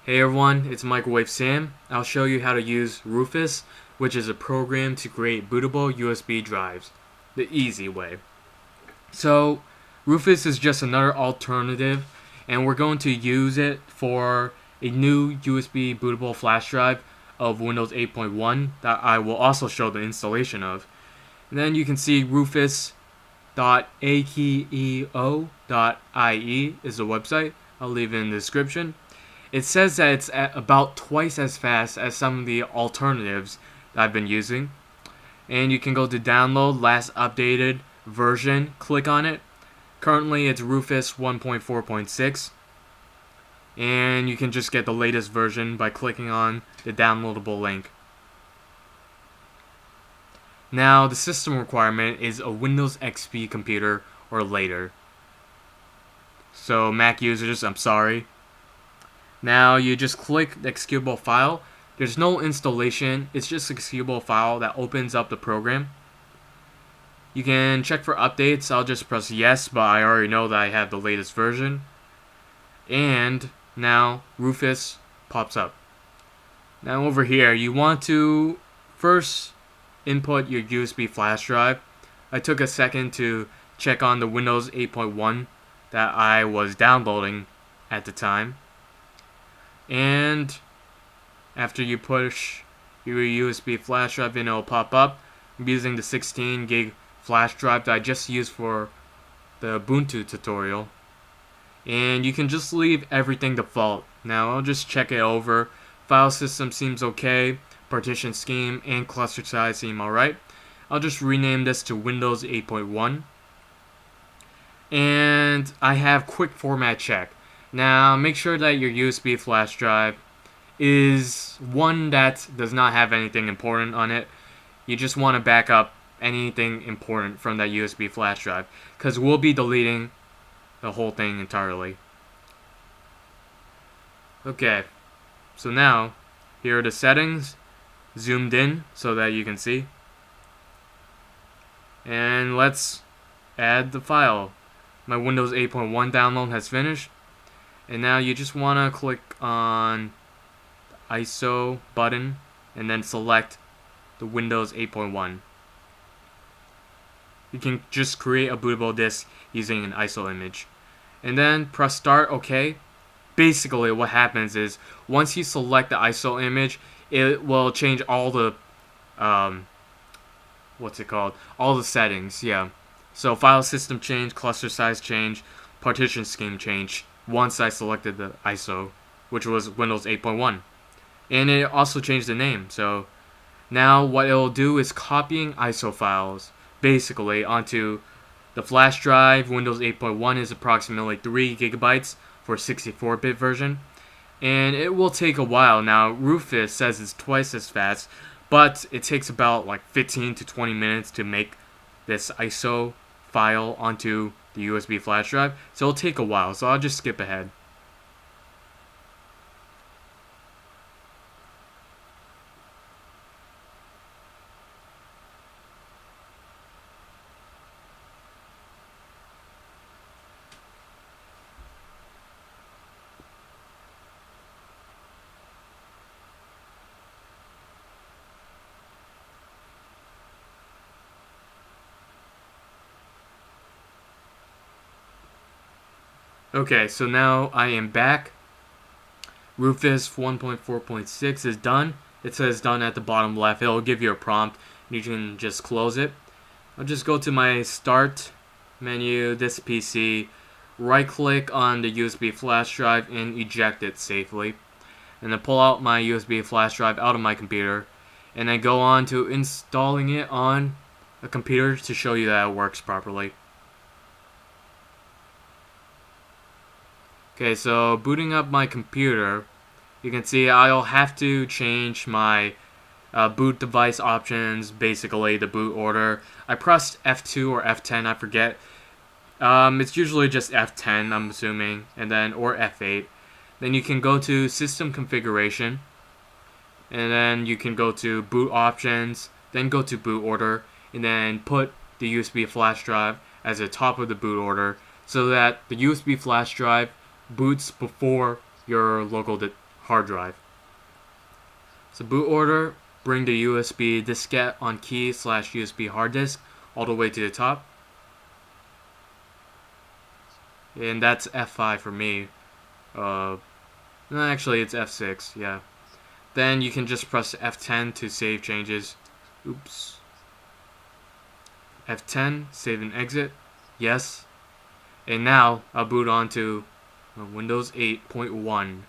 Hey everyone, it's Microwave Sam. I'll show you how to use Rufus, which is a program to create bootable USB drives, the easy way. So, Rufus is just another alternative, and we're going to use it for a new USB bootable flash drive of Windows 8.1 that I will also show the installation of. And then you can see rufus.akeo.ie is the website. I'll leave it in the description. It says that it's at about twice as fast as some of the alternatives that I've been using. And you can go to download last updated version, click on it. Currently it's Rufus 1.4.6. And you can just get the latest version by clicking on the downloadable link. Now the system requirement is a Windows XP computer or later. So Mac users, I'm sorry. Now you just click the executable file. There's no installation, it's just an executable file that opens up the program. You can check for updates. I'll just press yes, but I already know that I have the latest version. And now Rufus pops up. Now over here, you want to first input your USB flash drive. I took a second to check on the Windows 8.1 that I was downloading at the time. And after you push your USB flash drive in, it'll pop up. I'm using the 16 gig flash drive that I just used for the Ubuntu tutorial. And you can just leave everything default. Now I'll just check it over. File system seems okay. Partition scheme and cluster size seem alright. I'll just rename this to Windows 8.1. And I have quick format check. Now make sure that your USB flash drive is one that does not have anything important on it. You just want to back up anything important from that USB flash drive, because we'll be deleting the whole thing entirely. Okay, so now here are the settings, zoomed in so that you can see. And let's add the file. My Windows 8.1 download has finished. And now you just want to click on the ISO button and then select the Windows 8.1. You can just create a bootable disk using an ISO image. And then press start, OK. Basically what happens is once you select the ISO image, it will change all the all the settings, yeah. So file system change, cluster size change, partition scheme change once I selected the ISO, which was Windows 8.1. And it also changed the name. So now what it'll do is copying ISO files basically onto the flash drive. Windows 8.1 is approximately 3 gigabytes for a 64-bit version. And it will take a while. Now Rufus says it's twice as fast, but it takes about like 15 to 20 minutes to make this ISO file onto the USB flash drive, so it'll take a while, so I'll just skip ahead. Okay, so now I am back. Rufus 1.4.6 is done. It says done at the bottom left. It'll give you a prompt. You can just close it. I'll just go to my start menu, this PC, right click on the USB flash drive and eject it safely. And then pull out my USB flash drive out of my computer. And then go on to installing it on a computer to show you that it works properly. Okay, so booting up my computer, you can see I'll have to change my boot device options, basically the boot order. I pressed F2 or F10, I forget. It's usually just F10, I'm assuming, and then or F8. Then you can go to System Configuration, and then you can go to Boot Options, then go to Boot Order, and then put the USB flash drive as the top of the boot order, so that the USB flash drive boots before your local hard drive. So boot order, bring the USB diskette on key / USB hard disk all the way to the top. And that's F5 for me. No, actually it's F6, yeah. Then you can just press F10 to save changes. Oops. F10, save and exit. Yes. And now I'll boot on to Windows 8.1.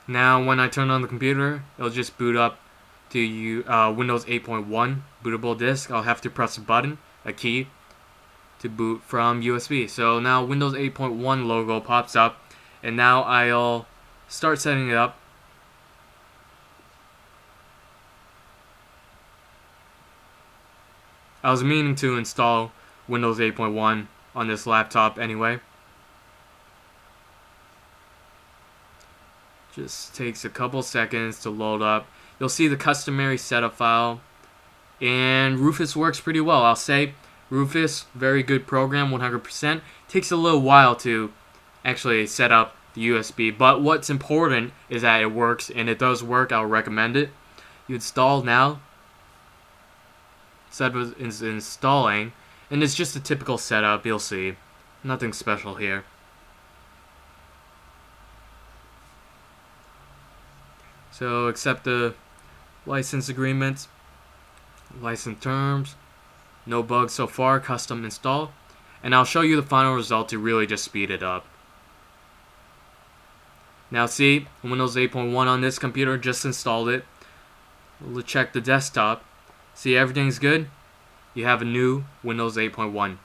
Now when I turn on the computer, it'll just boot up to Windows 8.1 bootable disk. I'll have to press a button, a key, to boot from USB. So now Windows 8.1 logo pops up, and now I'll start setting it up. I was meaning to install Windows 8.1 on this laptop anyway. Just takes a couple seconds to load up. You'll see the customary setup file, and Rufus works pretty well. I'll say Rufus, very good program, 100%. Takes a little while to actually set up the USB, but what's important is that it works, and it does work. I'll recommend it. You install now. Setup is installing, and it's just a typical setup. You'll see, nothing special here. So accept the license agreement, license terms, no bugs so far, custom install, and I'll show you the final result to really just speed it up. Now see, Windows 8.1 on this computer, just installed it. We'll check the desktop. See, everything's good. You have a new Windows 8.1.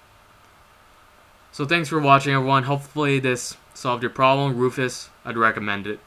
So thanks for watching, everyone. Hopefully this solved your problem. Rufus, I'd recommend it.